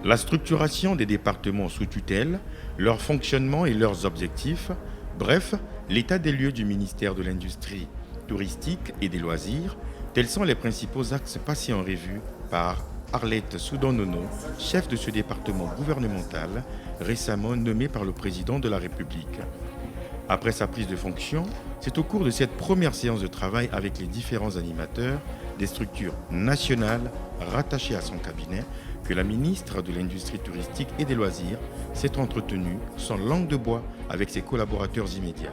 la structuration des départements sous tutelle, leur fonctionnement et leurs objectifs, bref, l'état des lieux du ministère de l'Industrie touristique et des loisirs, tels sont les principaux axes passés en revue par Arlette Soudan-Nono, chef de ce département gouvernemental, récemment nommé par le président de la République. Après sa prise de fonction, c'est au cours de cette première séance de travail avec les différents animateurs des structures nationales rattachées à son cabinet que la ministre de l'Industrie touristique et des loisirs s'est entretenue sans langue de bois avec ses collaborateurs immédiats.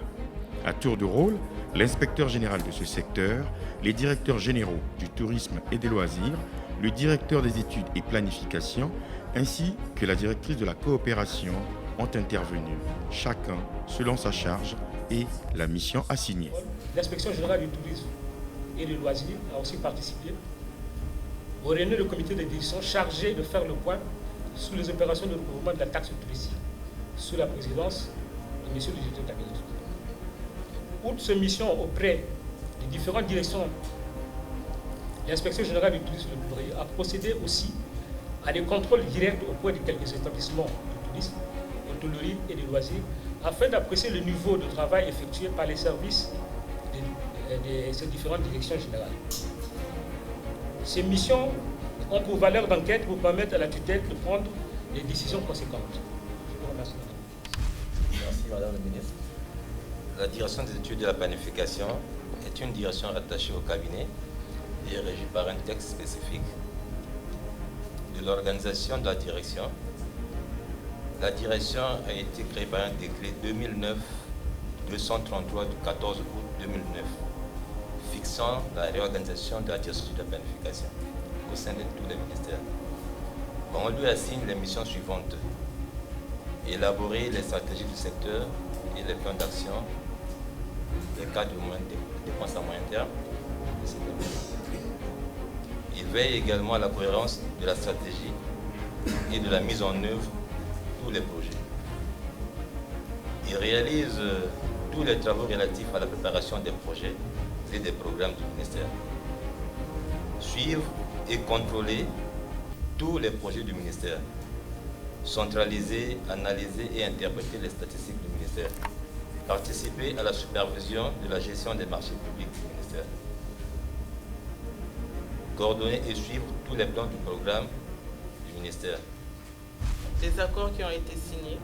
À tour de rôle, l'inspecteur général de ce secteur, les directeurs généraux du tourisme et des loisirs, le directeur des études et planification, ainsi que la directrice de la coopération ont intervenu, chacun selon sa charge et la mission assignée. L'inspection générale du tourisme et des loisirs a aussi participé aux réunions du comité de direction chargé de faire le point sur les opérations de recouvrement de la taxe touristique sous la présidence de M. le directeur cabinet. Outre ces missions auprès des différentes directions, l'inspection générale du tourisme a procédé aussi à des contrôles directs auprès de quelques établissements de tourisme, d'hôtellerie et de loisirs afin d'apprécier le niveau de travail effectué par les services de ces différentes directions générales. Ces missions ont pour valeur d'enquête pour permettre à la tutelle de prendre des décisions conséquentes. Je vous remercie. Merci Madame la Ministre. La direction des études de la planification est une direction attachée au cabinet et régie par un texte spécifique de l'organisation de la direction. La direction a été créée par un décret 2009-233 du 14 août 2009 fixant la réorganisation de la direction de la planification au sein de tous les ministères. On lui assigne les missions suivantes: élaborer les stratégies du secteur et les plans d'action, les cadres de dépenses à moyen terme. Il veille également à la cohérence de la stratégie et de la mise en œuvre de tous les projets. Il réalise tous les travaux relatifs à la préparation des projets et des programmes du ministère. Suivre et contrôler tous les projets du ministère. Centraliser, analyser et interpréter les statistiques du ministère. Participer à la supervision de la gestion des marchés publics du ministère. Coordonner et suivre tous les plans du programme du ministère. Les accords qui ont été signés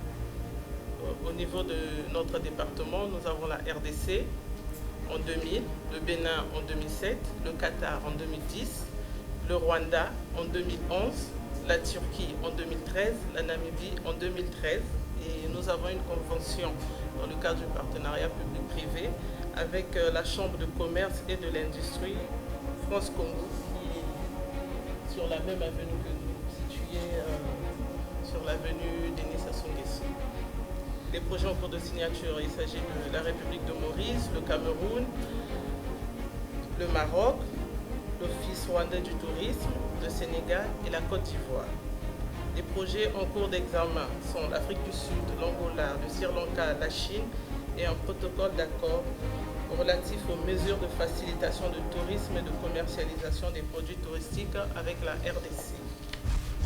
au niveau de notre département, nous avons la RDC en 2000, le Bénin en 2007, le Qatar en 2010, le Rwanda en 2011, la Turquie en 2013, la Namibie en 2013. Et nous avons une convention dans le cadre du partenariat public-privé avec la Chambre de commerce et de l'industrie France-Congo, qui est sur la même avenue que nous, située sur l'avenue Denis Sassou Nguesso. Les projets en cours de signature, il s'agit de la République de Maurice, le Cameroun, le Maroc, l'Office rwandais du tourisme, le Sénégal et la Côte d'Ivoire. Les projets en cours d'examen sont l'Afrique du Sud, l'Angola, le Sri Lanka, la Chine et un protocole d'accord relatif aux mesures de facilitation de tourisme et de commercialisation des produits touristiques avec la RDC.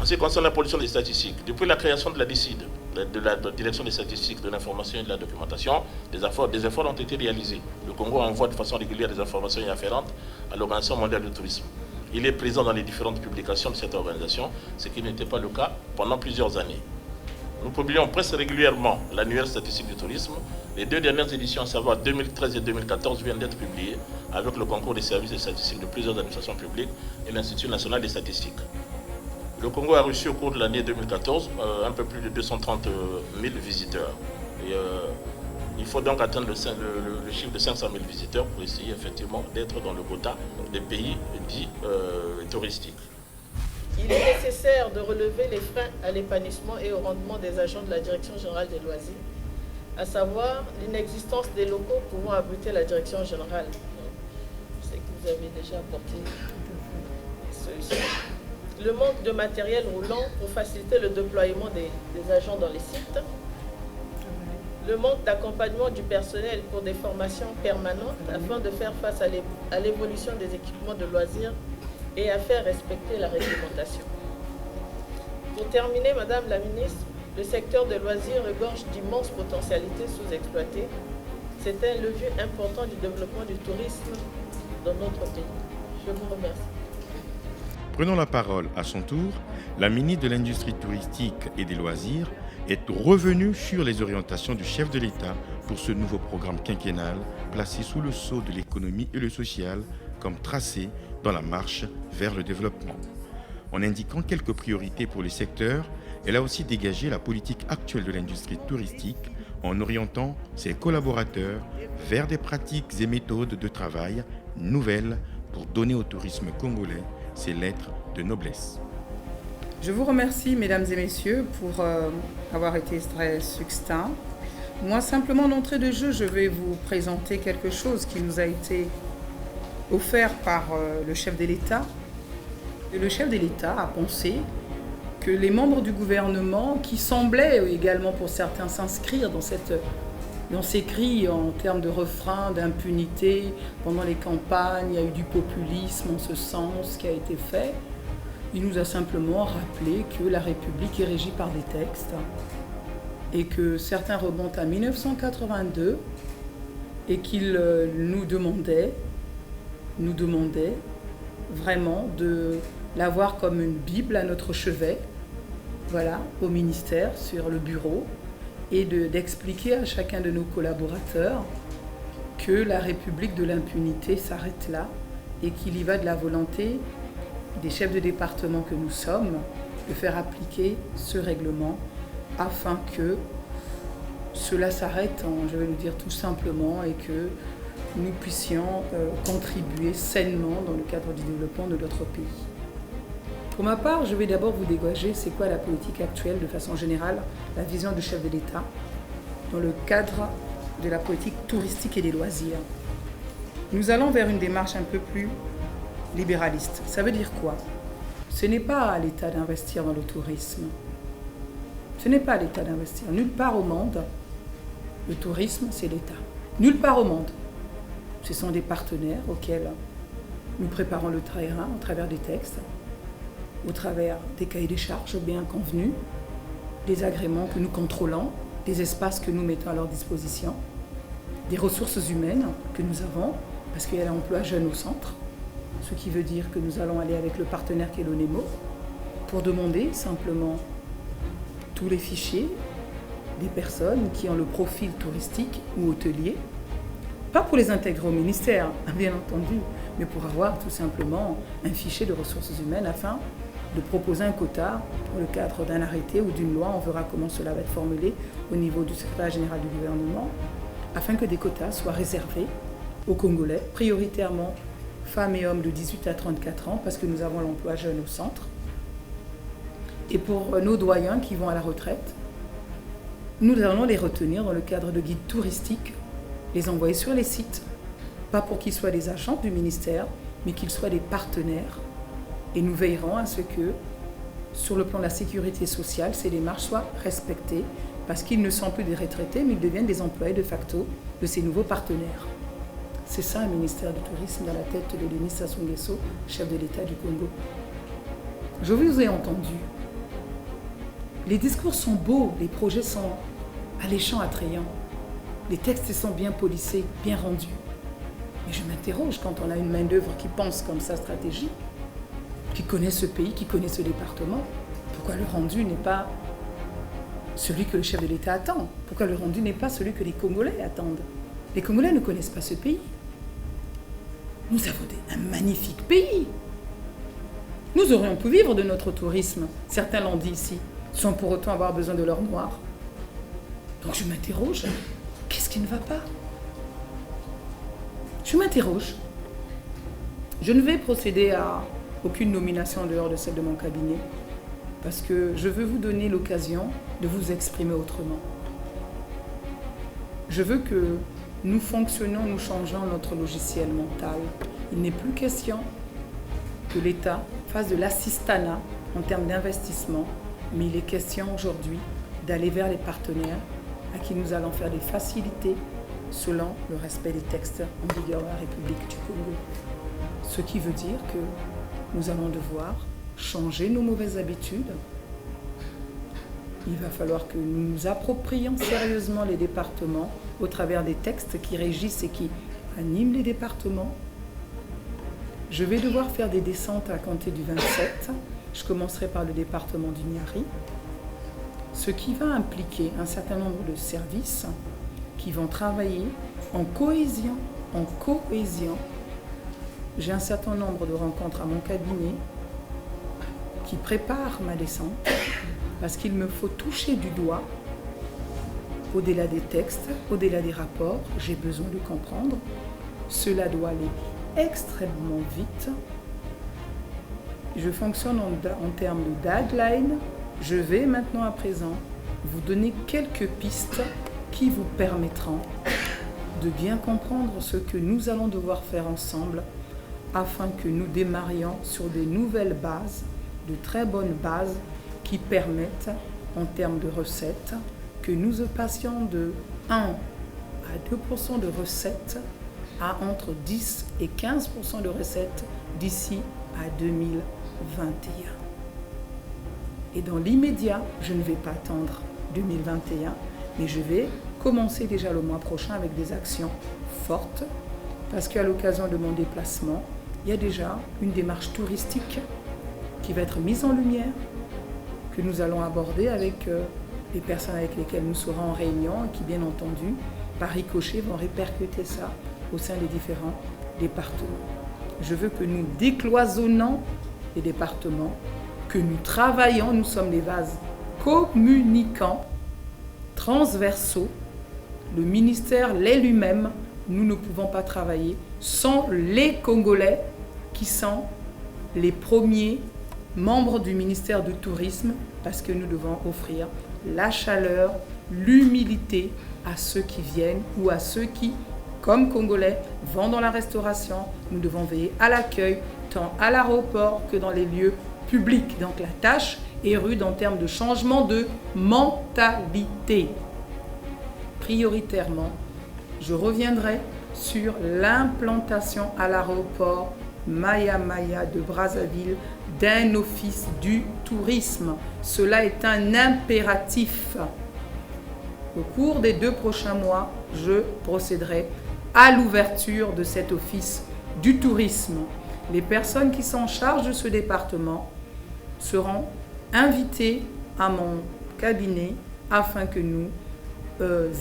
En ce qui concerne la production des statistiques, depuis la création de la DICID, de la Direction des statistiques, de l'information et de la documentation, des efforts ont été réalisés. Le Congo envoie de façon régulière des informations y afférentes à l'Organisation mondiale du tourisme. Il est présent dans les différentes publications de cette organisation, ce qui n'était pas le cas pendant plusieurs années. Nous publions presque régulièrement l'annuaire statistique du tourisme. Les deux dernières éditions, à savoir 2013 et 2014, viennent d'être publiées avec le concours des services de statistiques de plusieurs administrations publiques et l'Institut national des statistiques. Le Congo a reçu au cours de l'année 2014 un peu plus de 230 000 visiteurs. Et, il faut donc atteindre le chiffre de 500 000 visiteurs pour essayer effectivement d'être dans le quota des pays dits touristiques. Il est nécessaire de relever les freins à l'épanouissement et au rendement des agents de la Direction générale des loisirs, à savoir l'inexistence des locaux pouvant abriter la Direction générale. Je sais que vous avez déjà apporté des solutions. Le manque de matériel roulant pour faciliter le déploiement des agents dans les sites. Le manque d'accompagnement du personnel pour des formations permanentes afin de faire face à l'évolution des équipements de loisirs et à faire respecter la réglementation. Pour terminer, Madame la Ministre, le secteur de loisirs regorge d'immenses potentialités sous-exploitées. C'est un levier important du développement du tourisme dans notre pays. Je vous remercie. Prenant la parole à son tour, la ministre de l'Industrie touristique et des loisirs est revenue sur les orientations du chef de l'État pour ce nouveau programme quinquennal placé sous le sceau de l'économie et le social comme tracé dans la marche vers le développement. En indiquant quelques priorités pour le secteur, elle a aussi dégagé la politique actuelle de l'industrie touristique en orientant ses collaborateurs vers des pratiques et méthodes de travail nouvelles pour donner au tourisme congolais ses lettres de noblesse. Je vous remercie, mesdames et messieurs, pour avoir été très succinct. Moi, simplement d'entrée de jeu, je vais vous présenter quelque chose qui nous a été offert par le chef de l'État. Et le chef de l'État a pensé que les membres du gouvernement, qui semblaient également pour certains s'inscrire dans ces cris en termes de refrain, d'impunité, pendant les campagnes, il y a eu du populisme en ce sens qui a été fait. Il nous a simplement rappelé que la République est régie par des textes et que certains remontent à 1982 et qu'il nous demandait vraiment de l'avoir comme une Bible à notre chevet, voilà, au ministère, sur le bureau, et d'expliquer à chacun de nos collaborateurs que la République de l'impunité s'arrête là et qu'il y va de la volonté des chefs de département que nous sommes de faire appliquer ce règlement afin que cela s'arrête, je vais le dire tout simplement, et que nous puissions contribuer sainement dans le cadre du développement de notre pays. Pour ma part, je vais d'abord vous dégager c'est quoi la politique actuelle de façon générale, la vision du chef de l'État dans le cadre de la politique touristique et des loisirs. Nous allons vers une démarche un peu plus libéraliste. Ça veut dire quoi? Ce n'est pas à l'État d'investir dans le tourisme. Ce n'est pas à l'État d'investir. Nulle part au monde, le tourisme, c'est l'État. Nulle part au monde. Ce sont des partenaires auxquels nous préparons le terrain au travers des textes, au travers des cahiers des charges bien convenus, des agréments que nous contrôlons, des espaces que nous mettons à leur disposition, des ressources humaines que nous avons, parce qu'il y a l'emploi jeune au centre, ce qui veut dire que nous allons aller avec le partenaire qui est l'ONEMO pour demander simplement tous les fichiers des personnes qui ont le profil touristique ou hôtelier, pas pour les intégrer au ministère, bien entendu, mais pour avoir tout simplement un fichier de ressources humaines afin de proposer un quota dans le cadre d'un arrêté ou d'une loi. On verra comment cela va être formulé au niveau du secrétaire général du gouvernement, afin que des quotas soient réservés aux Congolais, prioritairement femmes et hommes de 18 à 34 ans, parce que nous avons l'emploi jeune au centre. Et pour nos doyens qui vont à la retraite, nous allons les retenir dans le cadre de guides touristiques, les envoyer sur les sites, pas pour qu'ils soient des agents du ministère, mais qu'ils soient des partenaires. Et nous veillerons à ce que, sur le plan de la sécurité sociale, ces démarches soient respectées, parce qu'ils ne sont plus des retraités, mais ils deviennent des employés de facto de ces nouveaux partenaires. C'est ça un ministère du Tourisme dans la tête de Denis Sassou Nguesso, chef de l'État du Congo. Je vous ai entendu. Les discours sont beaux, les projets sont alléchants, attrayants. Les textes sont bien polissés, bien rendus. Mais je m'interroge quand on a une main-d'œuvre qui pense comme ça stratégie, qui connaît ce pays, qui connaît ce département. Pourquoi le rendu n'est pas celui que le chef de l'État attend? Pourquoi le rendu n'est pas celui que les Congolais attendent? Les Congolais ne connaissent pas ce pays. Nous avons un magnifique pays. Nous aurions pu vivre de notre tourisme, certains l'ont dit ici, sans pour autant avoir besoin de l'or noir. Donc je m'interroge, qu'est-ce qui ne va pas? Je m'interroge. Je ne vais procéder à aucune nomination en dehors de celle de mon cabinet, parce que je veux vous donner l'occasion de vous exprimer autrement. Je veux que nous fonctionnons, nous changeons notre logiciel mental. Il n'est plus question que l'État fasse de l'assistanat en termes d'investissement, mais il est question aujourd'hui d'aller vers les partenaires à qui nous allons faire des facilités selon le respect des textes en vigueur dans la République du Congo. Ce qui veut dire que nous allons devoir changer nos mauvaises habitudes Il va falloir que nous nous approprions sérieusement les départements au travers des textes qui régissent et qui animent les départements. Je vais devoir faire des descentes à compter du 27. Je commencerai par le département du Niari, ce qui va impliquer un certain nombre de services qui vont travailler en cohésion. J'ai un certain nombre de rencontres à mon cabinet qui préparent ma descente parce qu'il me faut toucher du doigt, au-delà des textes, au-delà des rapports, j'ai besoin de comprendre. Cela doit aller extrêmement vite. Je fonctionne en termes de deadline. Je vais maintenant à présent vous donner quelques pistes qui vous permettront de bien comprendre ce que nous allons devoir faire ensemble afin que nous démarrions sur des nouvelles bases, de très bonnes bases qui permettent, en termes de recettes, que nous passions de 1 à 2% de recettes à entre 10 et 15% de recettes d'ici à 2021. Et dans l'immédiat, je ne vais pas attendre 2021, mais je vais commencer déjà le mois prochain avec des actions fortes, parce qu'à l'occasion de mon déplacement, il y a déjà une démarche touristique qui va être mise en lumière, que nous allons aborder avec les personnes avec lesquelles nous serons en réunion et qui, bien entendu, par ricochet, vont répercuter ça au sein des différents départements. Je veux que nous décloisonnons les départements, que nous travaillons, nous sommes des vases communicants, transversaux. Le ministère l'est lui-même, nous ne pouvons pas travailler sans les Congolais qui sont les premiers membres du ministère du Tourisme parce que nous devons offrir la chaleur, l'humilité à ceux qui viennent ou à ceux qui, comme Congolais, vont dans la restauration. Nous devons veiller à l'accueil, tant à l'aéroport que dans les lieux publics. Donc la tâche est rude en termes de changement de mentalité. Prioritairement, je reviendrai sur l'implantation à l'aéroport Maya Maya de Brazzaville d'un office du tourisme. Cela est un impératif. Au cours des 2 prochains mois, je procéderai à l'ouverture de cet office du tourisme. Les personnes qui sont en charge de ce département seront invitées à mon cabinet afin que nous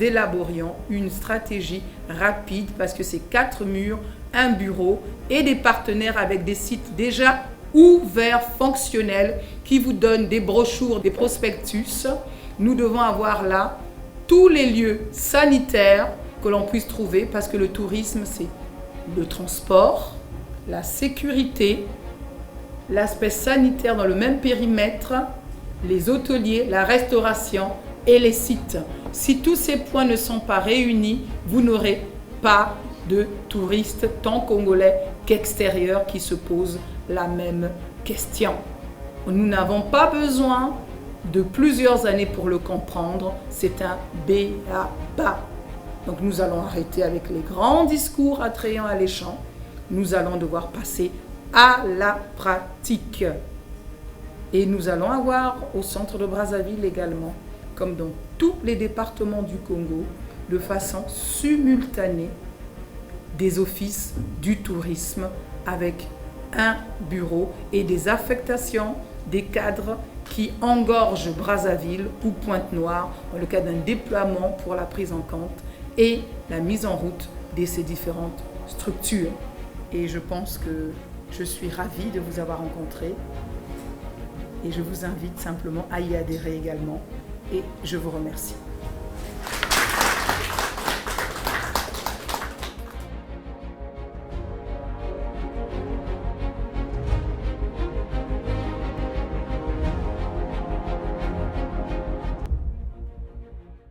élaborions une stratégie rapide parce que c'est 4 murs, un bureau et des partenaires avec des sites déjà ouverts, fonctionnels, qui vous donnent des brochures, des prospectus. Nous devons avoir là tous les lieux sanitaires que l'on puisse trouver parce que le tourisme, c'est le transport, la sécurité, l'aspect sanitaire dans le même périmètre, les hôteliers, la restauration et les sites. Si tous ces points ne sont pas réunis, vous n'aurez pas de touristes tant congolais qu'extérieurs qui se posent la même question. Nous n'avons pas besoin de plusieurs années pour le comprendre, c'est un b.a.-ba. Donc nous allons arrêter avec les grands discours attrayants, alléchants. Nous allons devoir passer à la pratique. Et nous allons avoir au centre de Brazzaville également, comme dans tous les départements du Congo, de façon simultanée, des offices du tourisme avec un bureau et des affectations des cadres qui engorgent Brazzaville ou Pointe-Noire dans le cadre d'un déploiement pour la prise en compte et la mise en route de ces différentes structures. Et je pense que je suis ravie de vous avoir rencontré et je vous invite simplement à y adhérer également et je vous remercie.